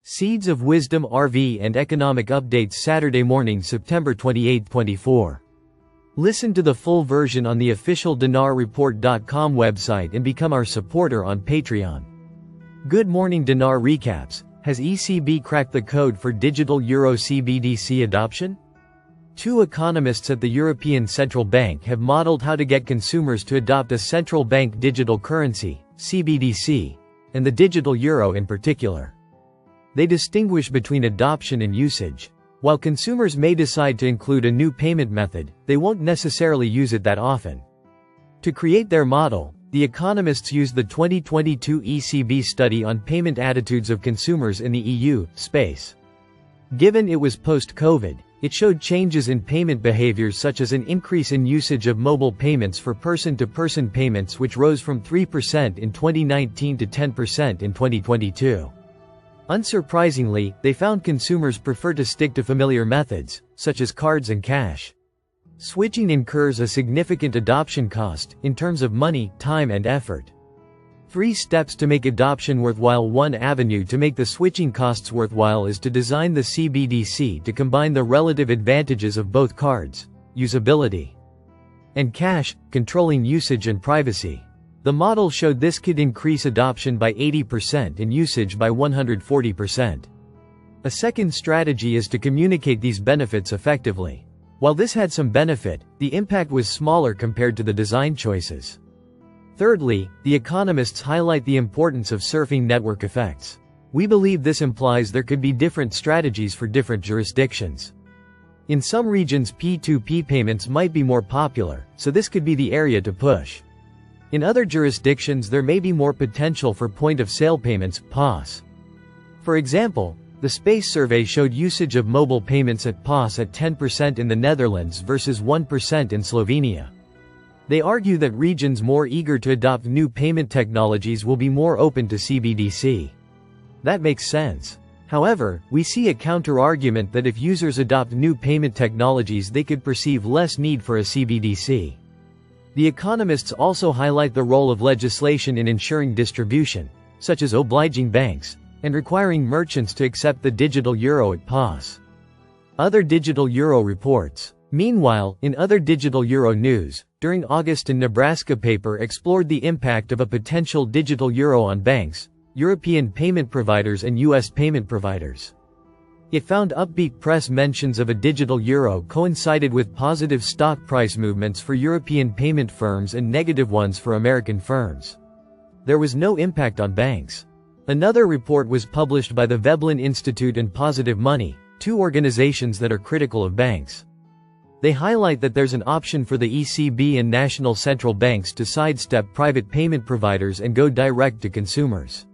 Seeds of Wisdom RV and Economic Updates Saturday morning, September 28, 24. Listen to the full version on the official dinarreport.com website and become our supporter on Patreon. Good morning Dinar recaps. Has ECB cracked the code for digital Euro CBDC adoption? Two economists at the European Central Bank have modeled how to get consumers to adopt a central bank digital currency, CBDC, and the digital euro in particular. They distinguish between adoption and usage. While consumers may decide to include a new payment method, they won't necessarily use it that often. To create their model, the economists used the 2022 ECB study on payment attitudes of consumers in the EU space. Given it was post-COVID, it showed changes in payment behaviors such as an increase in usage of mobile payments for person-to-person payments, which rose from 3% in 2019 to 10% in 2022. Unsurprisingly, they found consumers prefer to stick to familiar methods, such as cards and cash. Switching incurs a significant adoption cost, in terms of money, time and effort. 3 steps to make adoption worthwhile. One avenue to make the switching costs worthwhile is to design the CBDC to combine the relative advantages of both cards, usability, and cash, controlling usage and privacy. The model showed this could increase adoption by 80% and usage by 140%. A second strategy is to communicate these benefits effectively. While this had some benefit, the impact was smaller compared to the design choices. Thirdly, the economists highlight the importance of surfing network effects. We believe this implies there could be different strategies for different jurisdictions. In some regions, P2P payments might be more popular, so this could be the area to push. In other jurisdictions, there may be more potential for point-of-sale payments, POS. For example, the Space survey showed usage of mobile payments at POS at 10% in the Netherlands versus 1% in Slovenia. They argue that regions more eager to adopt new payment technologies will be more open to CBDC. That makes sense. However, we see a counter-argument that if users adopt new payment technologies, they could perceive less need for a CBDC. The economists also highlight the role of legislation in ensuring distribution, such as obliging banks, and requiring merchants to accept the digital euro at POS. Other digital euro reports. Meanwhile, in other digital euro news, during August a Nebraska paper explored the impact of a potential digital euro on banks, European payment providers and US payment providers. It found upbeat press mentions of a digital euro coincided with positive stock price movements for European payment firms and negative ones for American firms. There was no impact on banks. Another report was published by the Veblen Institute and Positive Money, 2 organizations that are critical of banks. They highlight that there's an option for the ECB and national central banks to sidestep private payment providers and go direct to consumers.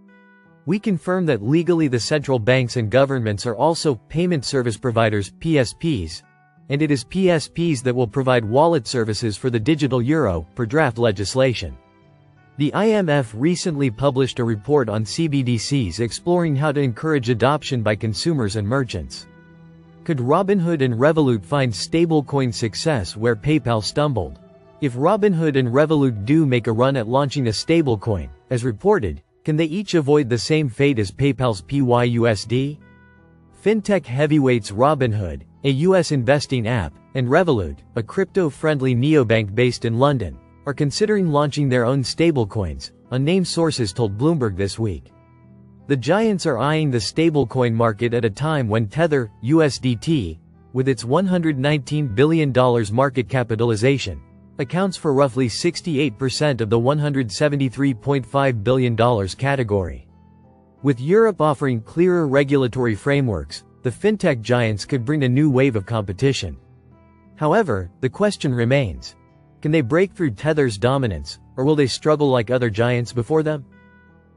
We confirm that legally the central banks and governments are also payment service providers, PSPs, and it is PSPs that will provide wallet services for the digital euro, per draft legislation. The IMF recently published a report on CBDCs exploring how to encourage adoption by consumers and merchants. Could Robinhood and Revolut find stablecoin success where PayPal stumbled? If Robinhood and Revolut do make a run at launching a stablecoin, as reported, can they each avoid the same fate as PayPal's PYUSD? Fintech heavyweights Robinhood, a US investing app, and Revolut, a crypto-friendly neobank based in London, are considering launching their own stablecoins, unnamed sources told Bloomberg this week. The giants are eyeing the stablecoin market at a time when Tether, USDT, with its $119 billion market capitalization, accounts for roughly 68% of the $173.5 billion category. With Europe offering clearer regulatory frameworks, the fintech giants could bring a new wave of competition. However, the question remains: can they break through Tether's dominance, or will they struggle like other giants before them?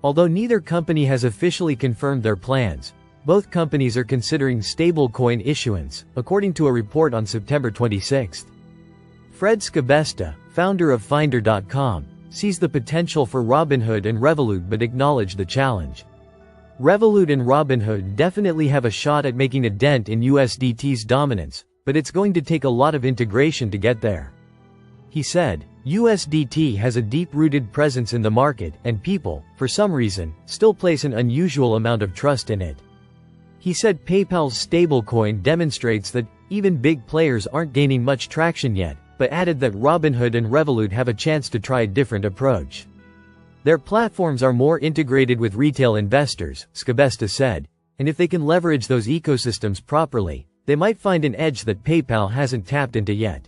Although neither company has officially confirmed their plans, both companies are considering stablecoin issuance, according to a report on September 26. Fred Scabesta, founder of Finder.com, sees the potential for Robinhood and Revolut but acknowledged the challenge. Revolut and Robinhood definitely have a shot at making a dent in USDT's dominance, but it's going to take a lot of integration to get there. He said, USDT has a deep-rooted presence in the market, and people, for some reason, still place an unusual amount of trust in it. He said PayPal's stablecoin demonstrates that even big players aren't gaining much traction yet, but added that Robinhood and Revolut have a chance to try a different approach. Their platforms are more integrated with retail investors, Skabesta said, and if they can leverage those ecosystems properly, they might find an edge that PayPal hasn't tapped into yet.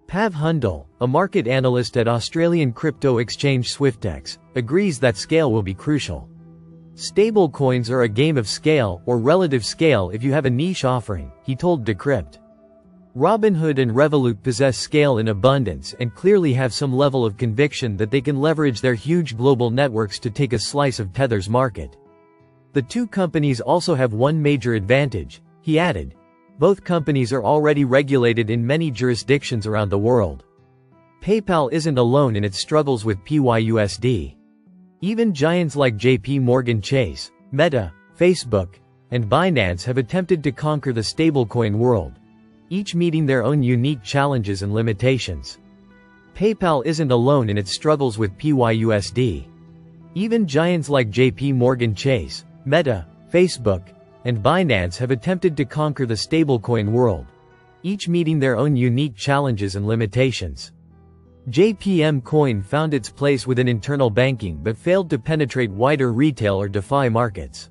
Pav Hundal, a market analyst at Australian crypto exchange Swiftex, agrees that scale will be crucial. Stablecoins are a game of scale, or relative scale if you have a niche offering, he told Decrypt. Robinhood and Revolut possess scale in abundance and clearly have some level of conviction that they can leverage their huge global networks to take a slice of Tether's market. The two companies also have one major advantage, he added. Both companies are already regulated in many jurisdictions around the world. PayPal isn't alone in its struggles with PYUSD. Even giants like JP Morgan Chase, Meta, Facebook, and Binance have attempted to conquer the stablecoin world, each meeting their own unique challenges and limitations. PayPal isn't alone in its struggles with PYUSD. Even giants like JP Morgan Chase, Meta, Facebook, and Binance have attempted to conquer the stablecoin world, each meeting their own unique challenges and limitations. JPM Coin found its place within internal banking but failed to penetrate wider retail or DeFi markets.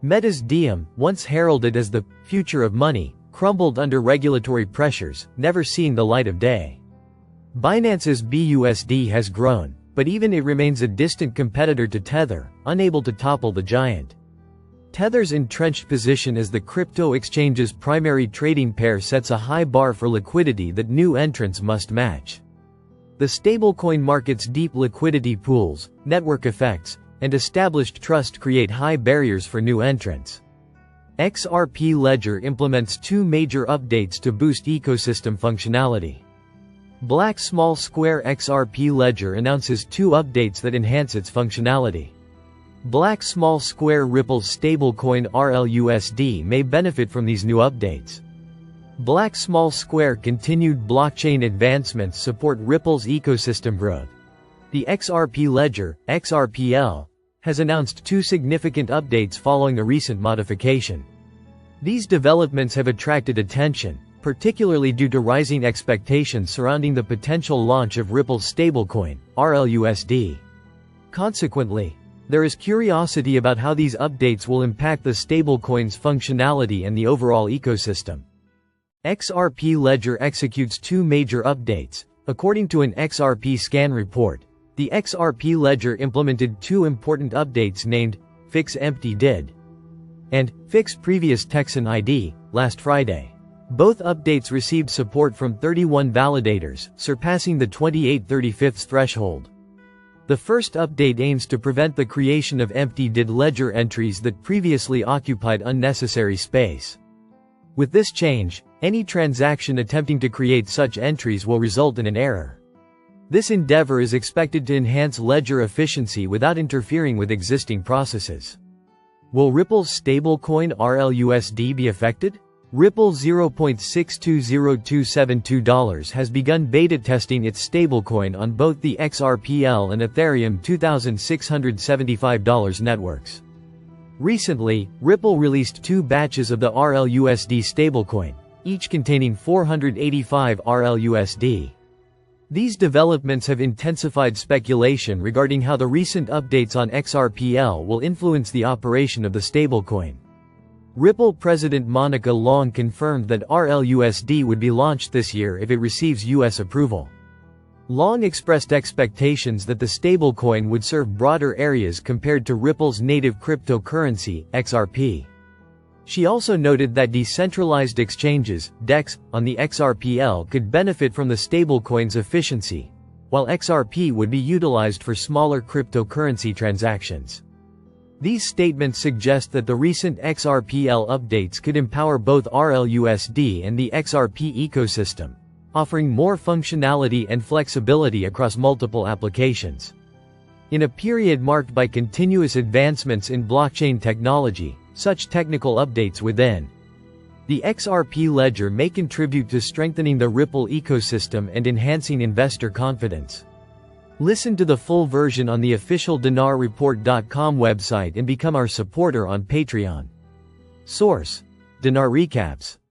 Meta's Diem, once heralded as the future of money, crumbled under regulatory pressures, never seeing the light of day. Binance's BUSD has grown, but even it remains a distant competitor to Tether, unable to topple the giant. Tether's entrenched position as the crypto exchange's primary trading pair sets a high bar for liquidity that new entrants must match. The stablecoin market's deep liquidity pools, network effects, and established trust create high barriers for new entrants. XRP Ledger implements two major updates to boost ecosystem functionality. Black Small Square XRP Ledger announces two updates that enhance its functionality. Black Small Square Ripple's stablecoin RLUSD may benefit from these new updates. Black Small Square continued blockchain advancements support Ripple's ecosystem growth. The XRP Ledger, XRPL, has announced two significant updates following a recent modification. These developments have attracted attention, particularly due to rising expectations surrounding the potential launch of Ripple's stablecoin, RLUSD. Consequently, there is curiosity about how these updates will impact the stablecoin's functionality and the overall ecosystem. XRP Ledger executes two major updates. According to an XRP scan report, the XRP Ledger implemented two important updates named Fix Empty Did and Fix Previous Texan ID last Friday. Both updates received support from 31 validators, surpassing the 28/35 threshold. The first update aims to prevent the creation of empty did ledger entries that previously occupied unnecessary space. With this change, any transaction attempting to create such entries will result in an error. This endeavor is expected to enhance ledger efficiency without interfering with existing processes. Will Ripple's stablecoin RLUSD be affected? Ripple $0.620272 has begun beta testing its stablecoin on both the XRPL and Ethereum $2,675 networks. Recently, Ripple released two batches of the RLUSD stablecoin, each containing 485 RLUSD. These developments have intensified speculation regarding how the recent updates on XRPL will influence the operation of the stablecoin. Ripple President Monica Long confirmed that RLUSD would be launched this year if it receives U.S. approval. Long expressed expectations that the stablecoin would serve broader areas compared to Ripple's native cryptocurrency, XRP. She also noted that decentralized exchanges, DEX, on the XRPL could benefit from the stablecoin's efficiency, while XRP would be utilized for smaller cryptocurrency transactions. These statements suggest that the recent XRPL updates could empower both RLUSD and the XRP ecosystem, offering more functionality and flexibility across multiple applications. In a period marked by continuous advancements in blockchain technology, such technical updates within the XRP ledger may contribute to strengthening the Ripple ecosystem and enhancing investor confidence. Listen to the full version on the official dinarreport.com website and become our supporter on Patreon. Source: Dinar Recaps.